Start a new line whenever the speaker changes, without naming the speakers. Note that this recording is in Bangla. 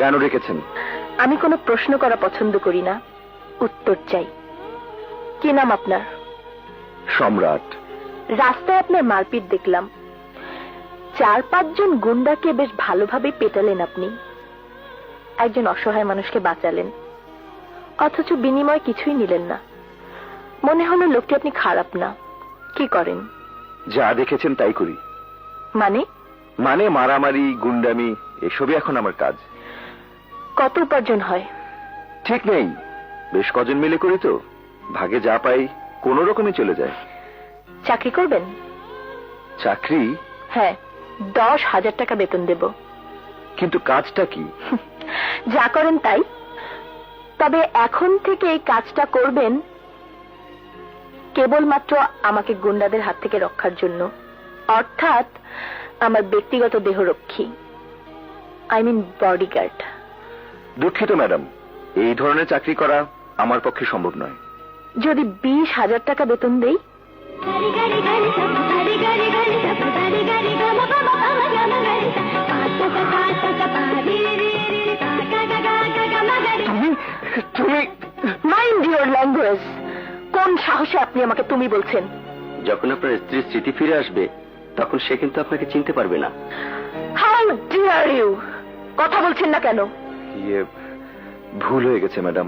কেন রেখেছেন?
আমি কোনো প্রশ্ন করা পছন্দ করি না, উত্তর চাই। কি নাম আপনার?
সম্রাট।
রাস্তায় আপনার মারপিট দেখলাম, 4-5 জন গুন্ডাকে বেশ ভালোভাবে পেটালেন আপনি। একজন অসহায় মানুষকে বাঁচালেন, অথচ বিনিময় কিছুই নিলেন না। মনে হলো লোকটি আপনি খারাপ না। কি করেন?
যা দেখেছেন তাই করি।
মানে?
মানে মারামারি, গুন্ডামি এসবই এখন আমার কাজ।
কত উপার্জন হয়?
ঠিক নেই, বেশ কজন মিলে করি তো, ভাগে যা পাই কোন রকমে চলে যায়।
চাকরি করবেন?
চাকরি?
হ্যাঁ, 10,000 টাকা বেতন দেব।
কিন্তু কাজটা কি?
যা করেন তাই। তবে এখন থেকে এই কাজটা করবেন কেবলমাত্র আমাকে গুন্ডাদের হাত থেকে রক্ষার জন্য, অর্থাৎ আমার ব্যক্তিগত দেহরক্ষী, আই মিন বডিগার্ড।
দুঃখিত ম্যাডাম, এই ধরনের চাকরি করা আমার পক্ষে সম্ভব নয়।
যদি 20,000 টাকা বেতন দেই?
তুমি
মাইন্ড ইউর ল্যাঙ্গুয়েজ। কোন সাহসে আপনি আমাকে তুমি বলছেন?
যখন আপনার স্ত্রীর স্মৃতি ফিরে আসবে তখন সে কিন্তু আপনাকে চিনতে পারবে না।
How dare you! কথা বলছেন না কেন?
ভুল হয়ে গেছে ম্যাডাম।